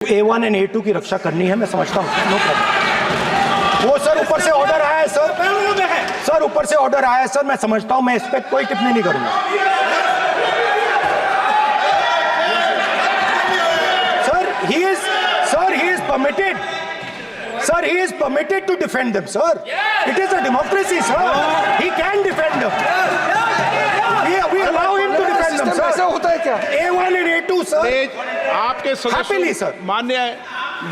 A1 and A2 की रक्षा करनी है, मैं समझता हूँ, नो प्रॉब्लम। वो सर ऊपर से ऑर्डर आया है सर ऊपर से ऑर्डर आया है सर, मैं समझता हूँ, मैं इस पर कोई टिप्पणी नहीं करूंगा। Sir he is permitted to defend them, sir. It is a democracy, sir. He can defend them. We allow him to defend them, sir. ऐसा होता है क्या? A1 and A2, sir. आपके Happily, sir. सदस्य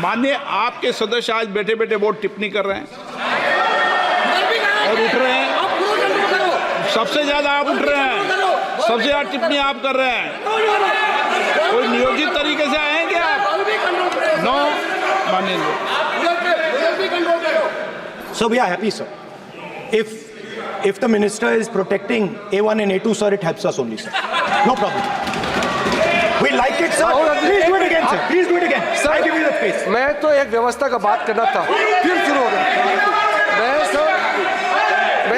मान्य आपके सदस्य आज बैठे बैठे वोट टिप्पणी कर रहे हैं और उठ रहे हैं। सबसे ज्यादा आप उठ रहे हैं, सबसे ज्यादा टिप्पणी आप कर रहे हैं। कोई नियोजित तरीके से आएंगे आप? नो, मानिए। So we are happy, sir. If the minister is protecting A1 and A2, sir, it helps us only, sir. No problem. We like it, sir. Please do it again, sir. Please do it again. Sir, I give you the space. मैं तो एक व्यवस्था का बात करना था, फिर शुरू हो गया।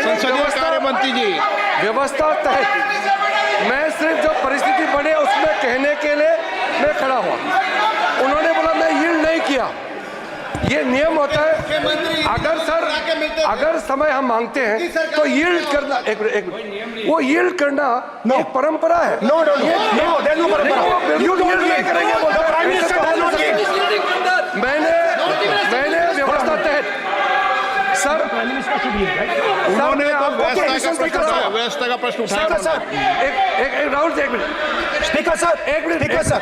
संसदीय कार्य मंत्री जी, व्यवस्था तहत मैं सिर्फ जो परिस्थिति बने उसमें कहने के लिए मैं खड़ा हुआ। उन्होंने बोला मैं यील्ड नहीं किया। ये नियम होता है, अगर समय हम मांगते हैं तो यील्ड करना, एक मिनट, वो यील्ड करना एक परंपरा है। No, there's no परंपरा। You don't yield करेंगे, the Prime Minister does not yield। मैंने व्यवस्था तहत सर उन्होंने व्यवस्था का प्रश्न उठाया। सर एक राहुल जी, एक मिनट, स्पीकर सर,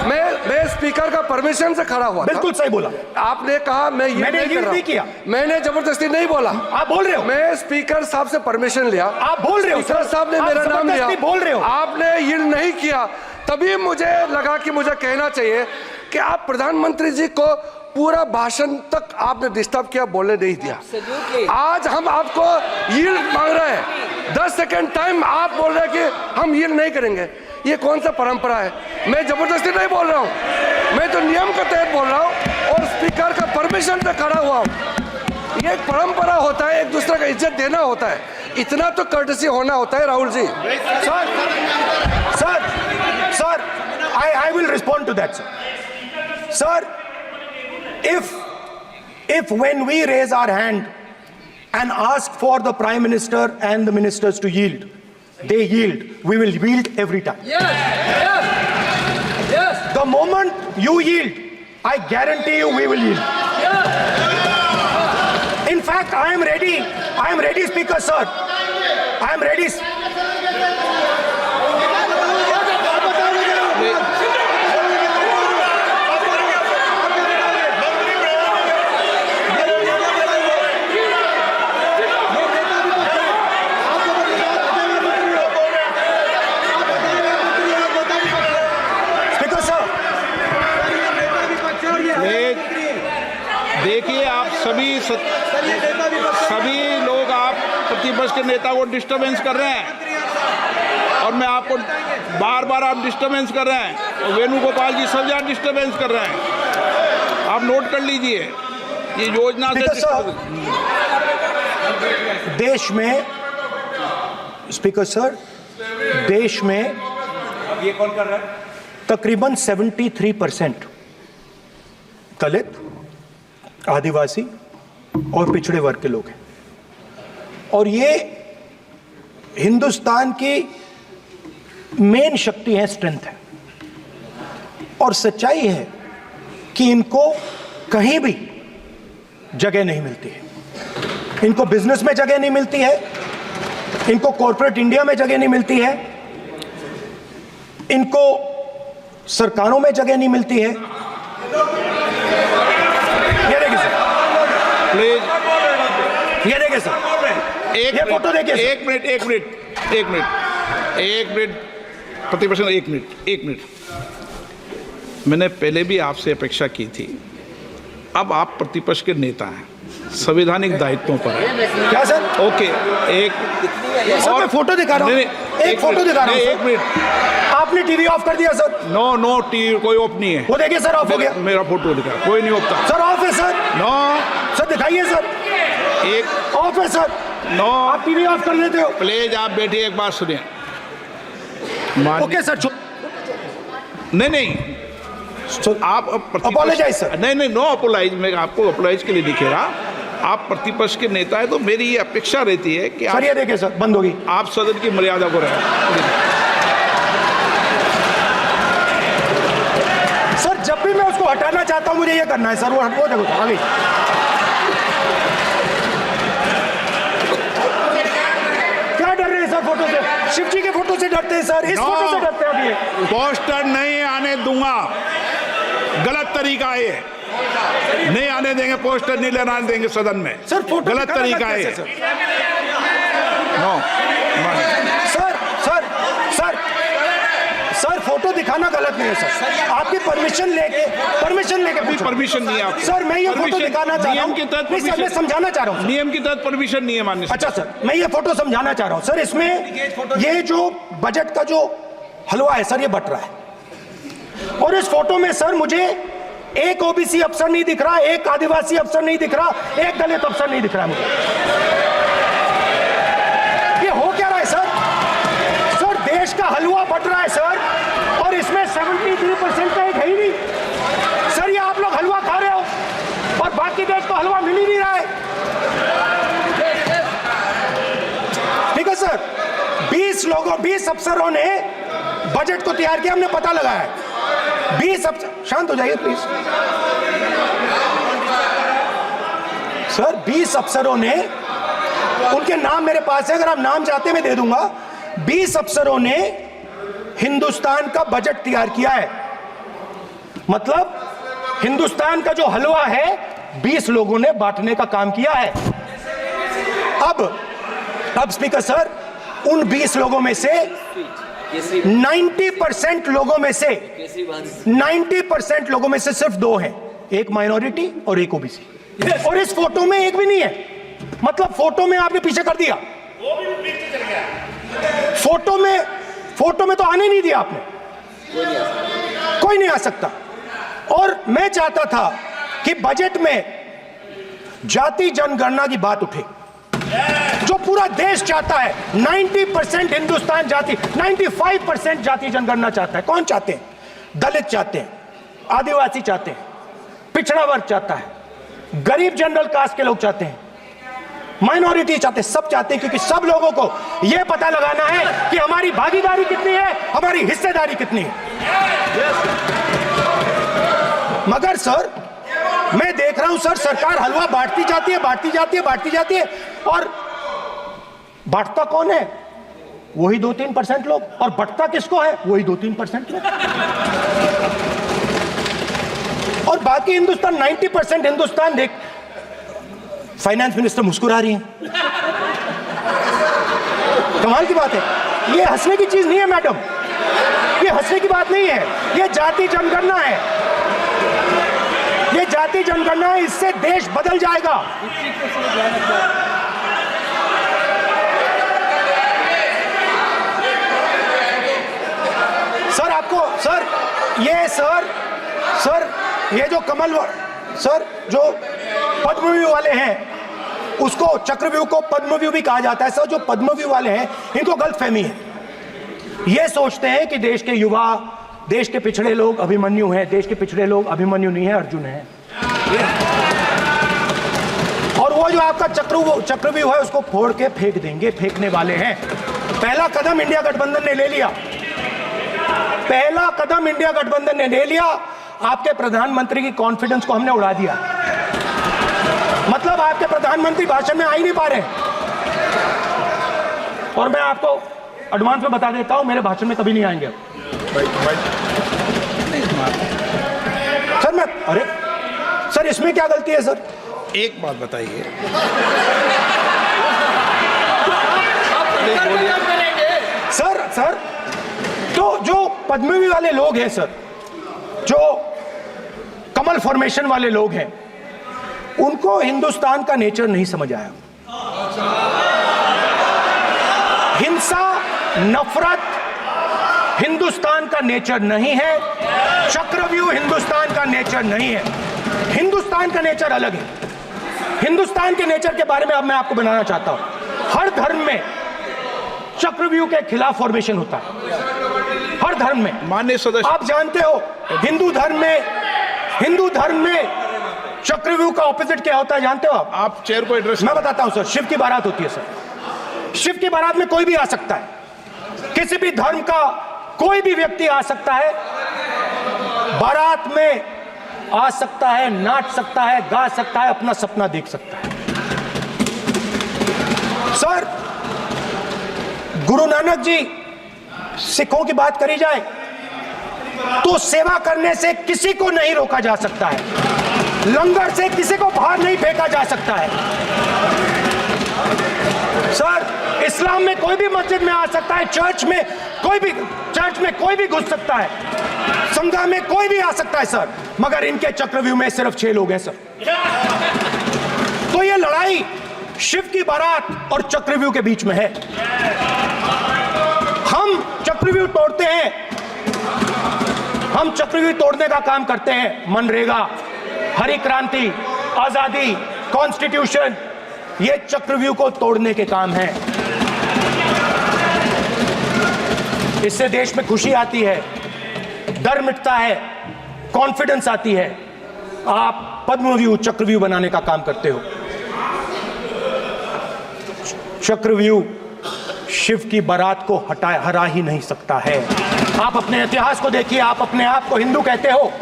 मैं स्पीकर का परमिशन से खड़ा हुआ। बिल्कुल सही बोला आपने कहा मैं ये नहीं किया। मैंने जबरदस्ती नहीं बोला। आप बोल रहे हो। मैं स्पीकर साहब से परमिशन लिया। आप बोल रहे हो। स्पीकर साहब ने मेरा नाम लिया। बोल रहे हो। आपने यील्ड नहीं किया, तभी मुझे लगा कि मुझे कहना चाहिए कि आप प्रधानमंत्री जी को पूरा भाषण तक आपने डिस्टर्ब किया, बोलने नहीं दिया। आज हम आपको यील्ड मांग रहे हैं, 10 सेकंड टाइम आप बोल रहे हैं कि हम यील्ड नहीं करेंगे। ये कौन सा परंपरा है? मैं जबरदस्ती नहीं बोल रहा हूँ, मैं तो नियम के तहत बोल रहा हूँ और स्पीकर का परमिशन से खड़ा हुआ हूँ। ये एक परंपरा होता है, एक दूसरे का इज्जत देना होता है, इतना तो कर्टसी होना होता है। Rahul ji, sir, I will respond to that, sir. Sir, if when we raise our hand and ask for the Prime Minister and the ministers to yield, they yield, we will yield every time. Yes. The moment you yield, I guarantee you we will yield. In fact, I am ready, Speaker, sir. I am ready. देखिए, आप सभी लोग आप प्रतिपक्ष के नेता को disturbance कर रहे हैं और मैं आपको बार आप डिस्टर्बेंस कर रहे हैं और वेणुगोपाल जी सब ज्यादा डिस्टर्बेंस कर रहे हैं। आप नोट कर लीजिए, ये योजना से देश में, स्पीकर सर, देश में ये कौन कर रहा है? तकरीबन 73% दलित, आदिवासी और पिछड़े वर्ग के लोग हैं और ये हिंदुस्तान की मेन शक्ति है, स्ट्रेंथ है। और सच्चाई है कि इनको कहीं भी जगह नहीं मिलती है। इनको बिजनेस में जगह नहीं मिलती है, इनको कॉर्पोरेट इंडिया में जगह नहीं मिलती है, इनको सरकारों में जगह नहीं मिलती है। ये देखिए सर, ये फोटो देखिए। एक मिनट प्रतिपक्ष, एक मिनट। मैंने पहले भी आपसे अपेक्षा की थी, अब आप प्रतिपक्ष के नेता हैं, संवैधानिक दायित्वों पर है। क्या सर? ओके, और फोटो दिखा रहा हूँ, एक फोटो दिखा रहा हूँ। एक मिनट, आपने टीवी ऑफ कर दिया सर? नो टीवी कोई ऑफ नहीं है। वो देखिए सर, ऑफ हो गया। मेरा फोटो दिखा, कोई नहीं ऑफ सर। ऑफ है सर? नो सर, दिखाइए सर। एक ऑफ है सर। नो, आप टीवी ऑफ कर देते हो? प्लीज आप बैठिए, एक बात सुनिए। ओके सर, नहीं आप Apologize, sir. नहीं, नो अपोलाइज। मैं आपको अपोलाइज के लिए नहीं कह रहा। आप प्रतिपक्ष के नेता है तो मेरी ये अपेक्षा रहती है कि सर ये देखिए सर, बंद होगी। आप सदन की मर्यादा को रखें। सर जब भी मैं उसको हटाना चाहता हूं मुझे ये करना है सर, वो देखो आगे। क्या डर रहे हैं सर फोटो से? शिव जी के फोटो से डरते हैं सर, इस फोटो से डरते हैं। अभी पोस्टर नहीं आने दूंगा, गलत तरीका है ये। नहीं आने देंगे, पोस्टर नहीं लेना देंगे सदन में। सर फोटो गलत तरीका है। नो सर फोटो दिखाना गलत नहीं है सर। आपकी परमिशन लेके परमिशन नहीं है आपकी। सर मैं ये फोटो दिखाना चाह रहा हूं। नियम के तहत नहीं सर, मैं समझाना चाह रहा हूं। नियम के तहत परमिशन नहीं है माननीय। अच्छा सर, मैं ये फोटो समझाना चाह रहा हूं सर। इसमें ये जो बजट का जो हलवा है सर, ये बट रहा है। और इस फोटो में सर मुझे एक ओबीसी अफसर नहीं दिख रहा, एक आदिवासी अफसर नहीं दिख रहा, एक दलित अफसर नहीं दिख रहा मुझे। ये हो क्या रहा है सर? सर देश का हलवा बट रहा है सर, और इसमें 73% का एक है ही नहीं सर। ये आप लोग हलवा खा रहे हो और बाकी देश को हलवा मिल ही नहीं रहा है। ठीक है सर, 20 अफसरों ने बजट को तैयार किया, हमने पता लगाया है। 20 अफसर, शांत हो जाइए प्लीज सर। 20 अफसरों ने, उनके नाम मेरे पास है, अगर आप नाम चाहते मैं दे दूंगा। 20 अफसरों ने हिंदुस्तान का बजट तैयार किया है। मतलब हिंदुस्तान का जो हलवा है 20 लोगों ने बांटने का काम किया है। अब स्पीकर सर, उन 20 लोगों में से 90% लोगों में से 90% लोगों में से सिर्फ 2 हैं, एक माइनॉरिटी और एक ओबीसी। और इस फोटो में एक भी नहीं है। मतलब फोटो में आपने पीछे कर दिया, फोटो में तो आने नहीं दिया आपने। कोई नहीं आ सकता। और मैं चाहता था कि बजट में जाति जनगणना की बात उठे, जो पूरा देश चाहता है। 90% हिंदुस्तान जाति, 95% जाति जनगणना चाहता है। कौन चाहते हैं? दलित चाहते हैं, आदिवासी चाहते हैं, पिछड़ा वर्ग चाहता है, गरीब जनरल कास्ट के लोग चाहते हैं, माइनॉरिटी चाहते हैं, सब चाहते हैं। क्योंकि सब लोगों को यह पता लगाना है कि हमारी भागीदारी कितनी है, हमारी हिस्सेदारी कितनी है। मगर सर मैं देख रहा हूं सर, सरकार हलवा बांटती जाती है, और बांटता कौन है? वही 2-3% लोग। और बंटता किसको है? वही 2-3% लोग। और बाकी हिंदुस्तान, 90% हिंदुस्तान देख। फाइनेंस मिनिस्टर मुस्कुरा रही हैं। कमाल की बात है। ये हंसने की चीज नहीं है मैडम, ये हंसने की बात नहीं है। ये जाति जनगणना है, ये जाति जनगणना है। इससे देश बदल जाएगा। सर आपको सर ये जो कमल सर जो पद्मव्यूह वाले हैं, उसको चक्रव्यूह को पद्मव्यूह भी कहा जाता है सर। जो पद्मव्यूह वाले हैं इनको गलतफहमी है। ये सोचते हैं कि देश के युवा, देश के पिछड़े लोग अभिमन्यु हैं। देश के पिछड़े लोग अभिमन्यु नहीं है, अर्जुन है। और वो जो आपका चक्रव्यूह है उसको फोड़ के फेंक देंगे, फेंकने वाले हैं। पहला कदम इंडिया गठबंधन ने ले लिया, आपके प्रधानमंत्री की कॉन्फिडेंस को हमने उड़ा दिया। मतलब आपके प्रधानमंत्री भाषण में आ ही नहीं पा रहे। और मैं आपको एडवांस में बता देता हूं, मेरे भाषण में कभी नहीं आएंगे सर। अरे सर इसमें क्या गलती है सर? एक बात बताइए, सर तो जो पद्मव्यूह वाले लोग हैं सर, जो कमल फॉर्मेशन वाले लोग हैं, उनको हिंदुस्तान का नेचर नहीं समझ आया। हिंसा, नफरत हिंदुस्तान का नेचर नहीं है। चक्रव्यूह हिंदुस्तान का नेचर नहीं है। हिंदुस्तान का नेचर अलग है। हिंदुस्तान के नेचर के बारे में अब मैं आपको बनाना चाहता हूं। हर धर्म में चक्रव्यूह के खिलाफ फॉर्मेशन होता है। हर हर धर्म में, माननीय सदस्य, आप जानते हो हिंदू धर्म में चक्रव्यूह का ऑपोजिट क्या होता है जानते हो आप चेयर को एड्रेस। मैं बताता हूं सर, शिव की बारात होती है सर, शिव की बारात में कोई भी आ सकता है, किसी भी धर्म का कोई भी व्यक्ति आ सकता है, बारात में आ सकता है, नाच सकता है, गा सकता है, अपना सपना देख सकता है। सर गुरु नानक जी, सिखों की बात करी जाए तो सेवा करने से किसी को नहीं रोका जा सकता है, लंगर से किसी को बाहर नहीं फेंका जा सकता है। सर इस्लाम में कोई भी मस्जिद में आ सकता है, चर्च में कोई भी घुस सकता है, संघा में कोई भी आ सकता है सर, मगर इनके चक्रव्यूह में सिर्फ 6 लोग हैं सर। तो ये लड़ाई शिव की बारात और चक्रव्यूह के बीच में है। हम चक्रव्यूह तोड़ते हैं, हम चक्रव्यूह तोड़ने का काम करते हैं। मनरेगा, हरी क्रांति, आजादी, कॉन्स्टिट्यूशन, ये चक्रव्यूह को तोड़ने के काम है। इससे देश में खुशी आती है, डर मिटता है, कॉन्फिडेंस आती है। आप पद्मव्यूह चक्रव्यूह बनाने का काम करते हो। चक्रव्यूह शिव की बारात को हरा ही नहीं सकता है। आप अपने इतिहास को देखिए, आप अपने आप को हिंदू कहते हो,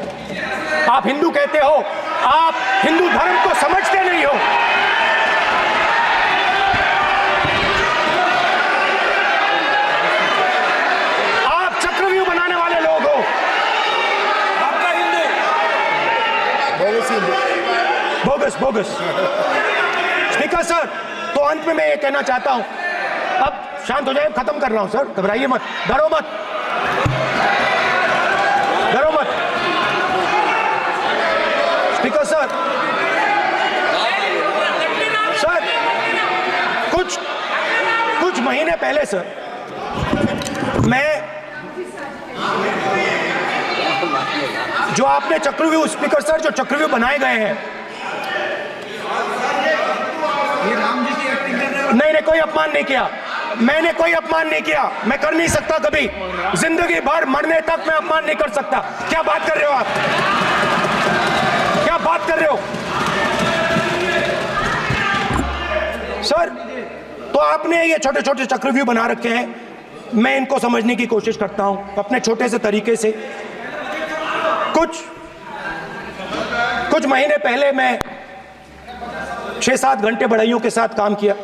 आप हिंदू कहते हो, आप हिंदू धर्म को समझते नहीं हो। आप चक्रव्यूह बनाने वाले लोग हो। आपका हिंदू बोगस। स्पीकर सर, तो अंत में मैं ये कहना चाहता हूं, अब शांत हो जाए, खत्म कर रहा हूं सर, घबराइए मत, डरो मत। स्पीकर सर, कुछ महीने पहले सर, मैं जो आपने चक्रव्यूह, स्पीकर सर, जो चक्रव्यूह बनाए गए हैं, नहीं, कोई अपमान नहीं किया, मैंने कोई अपमान नहीं किया, मैं कर नहीं सकता कभी, जिंदगी भर मरने तक मैं अपमान नहीं कर सकता। क्या बात कर रहे हो आप, क्या बात कर रहे हो सर? तो आपने ये छोटे छोटे चक्रव्यूह बना रखे हैं, मैं इनको समझने की कोशिश करता हूं अपने छोटे से तरीके से। कुछ महीने पहले मैं 6-7 घंटे बढ़इयों के साथ काम किया।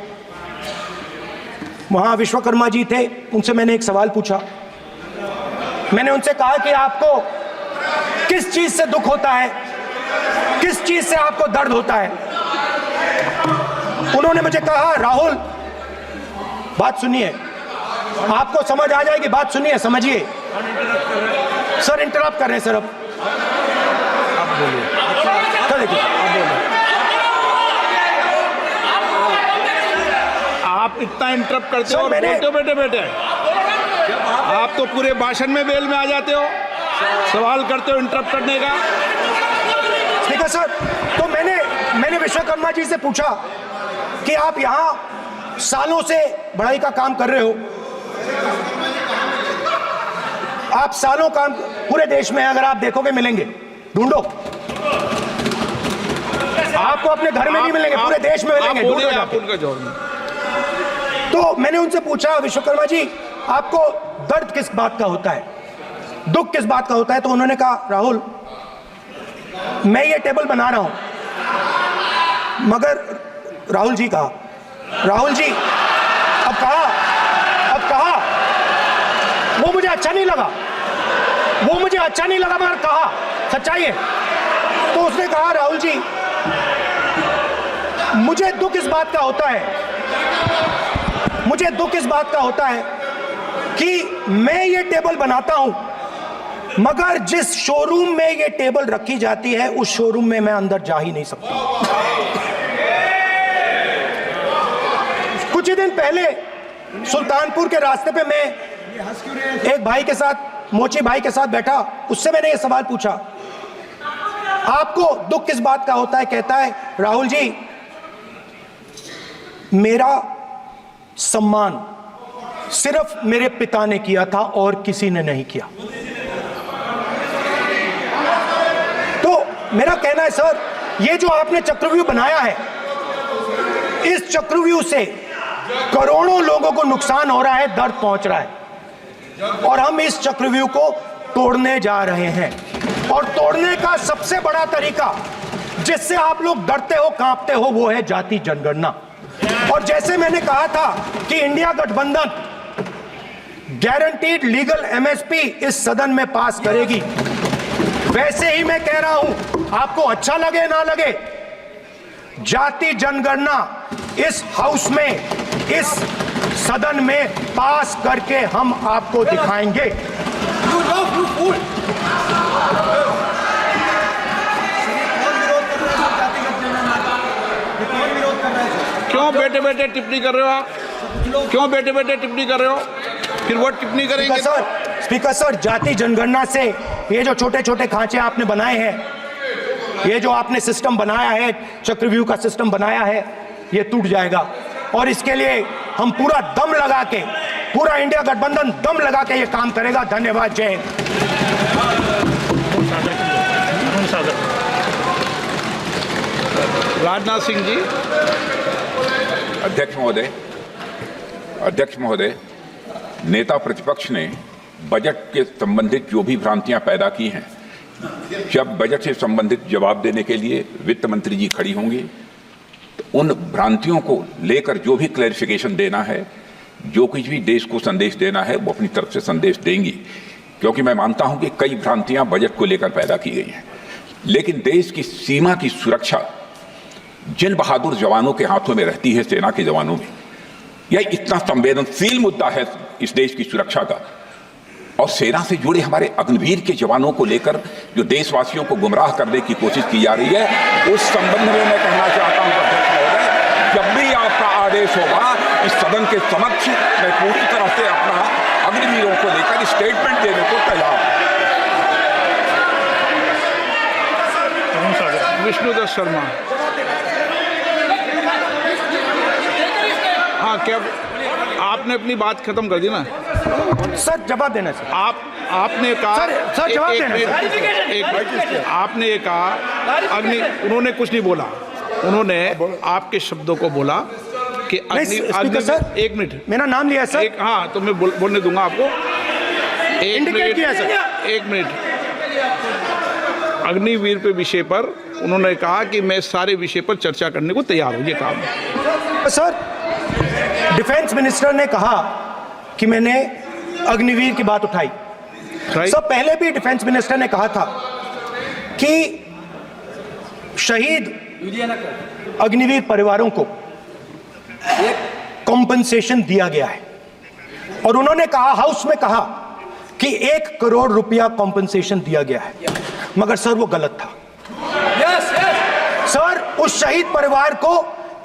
वहां विश्वकर्मा जी थे, उनसे मैंने एक सवाल पूछा। मैंने उनसे कहा कि आपको किस चीज से दुख होता है, किस चीज से आपको दर्द होता है? उन्होंने मुझे कहा, राहुल बात सुनिए, आपको समझ आ जाएगी, बात सुनिए, समझिए। सर इंटरप्ट कर रहे हैं सर, अब बोलिए, देखिए आप इतना इंटरप्ट करते हो और बोलते हो बैठे आप तो पूरे भाषण में बेल में आ जाते हो, सवाल करते हो इंटरप्ट करने का। स्पीकर सर, तो मैंने विश्वकर्मा जी से पूछा कि आप यहां सालों से बढ़ाई का काम कर रहे हो, आप सालों काम पूरे देश में, अगर आप देखोगे मिलेंगे, ढूंढो, आपको अपने घर में नहीं मिलेंगे, पूरे देश में मिलेंगे, ढूंढो आप उनका जवाब। तो मैंने उनसे पूछा, विश्वकर्मा जी आपको दर्द किस बात का होता है, दुख किस बात का होता है? तो उन्होंने कहा, राहुल मैं ये टेबल बना रहा हूं, मगर राहुल जी कहा, राहुल जी अब कहा वो मुझे अच्छा नहीं लगा, मगर कहा सच्चाई है। तो उसने कहा, राहुल जी मुझे दुख इस बात का होता है कि मैं ये टेबल बनाता हूं, मगर जिस शोरूम में ये टेबल रखी जाती है उस शोरूम में मैं अंदर जा ही नहीं सकता। कुछ ही दिन पहले सुल्तानपुर के रास्ते पे मैं एक भाई के साथ, मोची भाई के साथ बैठा, उससे मैंने ये सवाल पूछा, आपको दुख किस बात का होता है? कहता है, राहुल जी मेरा सम्मान सिर्फ मेरे पिता ने किया था और किसी ने नहीं किया। तो मेरा कहना है सर, ये जो आपने चक्रव्यूह बनाया है, इस चक्रव्यूह से करोड़ों लोगों को नुकसान हो रहा है, दर्द पहुंच रहा है, और हम इस चक्रव्यूह को तोड़ने जा रहे हैं। और तोड़ने का सबसे बड़ा तरीका जिससे आप लोग डरते हो, कांपते हो, वो है जाति जनगणना। और जैसे मैंने कहा था कि इंडिया गठबंधन गारंटीड लीगल एमएसपी इस सदन में पास करेगी, वैसे ही मैं कह रहा हूं, आपको अच्छा लगे ना लगे, जाति जनगणना इस हाउस में, इस सदन में पास करके हम आपको दिखाएंगे। क्यों बैठे बैठे टिप्पणी कर रहे हो आप? क्यों बैठे बैठे टिप्पणी कर रहे हो? फिर वो टिप्पणी करेंगे। स्पीकर सर, जाति जनगणना से ये जो छोटे छोटे खांचे आपने बनाए हैं, ये जो आपने सिस्टम बनाया है, चक्रव्यूह का सिस्टम बनाया है, ये टूट जाएगा। और इसके लिए हम पूरा दम लगा के, पूरा इंडिया गठबंधन दम लगा के ये काम करेगा। धन्यवाद। जय हिंद। राजनाथ सिंह जी। अध्यक्ष महोदय, नेता प्रतिपक्ष ने बजट के संबंधित जो भी भ्रांतियां पैदा की हैं, जब बजट से संबंधित जवाब देने के लिए वित्त मंत्री जी खड़ी होंगी तो उन भ्रांतियों को लेकर जो भी क्लैरिफिकेशन देना है, जो कुछ भी देश को संदेश देना है, वो अपनी तरफ से संदेश देंगी। क्योंकि मैं मानता हूं कि कई भ्रांतियां बजट को लेकर पैदा की गई हैं, लेकिन देश की सीमा की सुरक्षा जिन बहादुर जवानों के हाथों में रहती है, सेना के जवानों में, यह इतना संवेदनशील मुद्दा है इस देश की सुरक्षा का। और सेना से जुड़े हमारे अग्निवीर के जवानों को लेकर जो देशवासियों को गुमराह करने की कोशिश की जा रही है, उस संबंध में मैं कहना चाहता हूं अध्यक्ष महोदय, जब भी आपका आदेश होगा, इस सदन के समक्ष मैं पूरी तरह से अपना अग्निवीरों को लेकर स्टेटमेंट देने को तैयार हूं। विष्णुदत्त शर्मा। हाँ, क्या आपने अपनी बात खत्म कर दी ना? सर जवाब देना सर। आपने कहा सर जवाब देना। आपने कहा उन्होंने कुछ नहीं बोला, उन्होंने आपके शब्दों को बोला कि सर, एक मिनट, मेरा नाम लिया सर। हाँ, तो मैं बोलने दूंगा आपको। एक मिनट। अग्निवीर पे विषय पर उन्होंने कहा कि मैं सारे विषय पर चर्चा करने को तैयार हूं। ये काम सर, डिफेंस मिनिस्टर ने कहा कि मैंने अग्निवीर की बात उठाई। सब पहले भी डिफेंस मिनिस्टर ने कहा था कि शहीद अग्निवीर परिवारों को कॉम्पनसेशन दिया गया है, और उन्होंने कहा, हाउस में कहा कि 1 करोड़ रुपया कॉम्पनसेशन दिया गया है, मगर सर वो गलत था। सर, उस शहीद परिवार को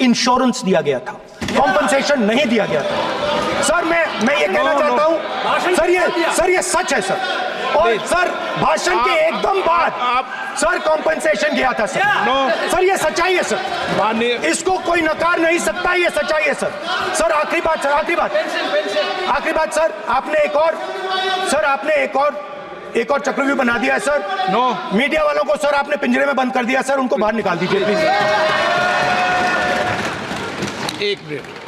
इंश्योरेंस दिया गया था, कॉम्पनसेशन नहीं दिया गया था। सर मैं ये कहना चाहता हूं सर, ये सच है सर। और सर, भाषण के एकदम बाद सर कॉम्पनसेशन गया था सर। सर ये सच्चाई है सर, इसको कोई नकार नहीं सकता, ये सच्चाई है सर। सर आखिरी बात सर, आपने एक और चक्रव्यूह बना दिया है सर। मीडिया वालों को सर आपने पिंजरे में बंद कर दिया सर, उनको बाहर निकाल दीजिए प्लीज। एक मिनट।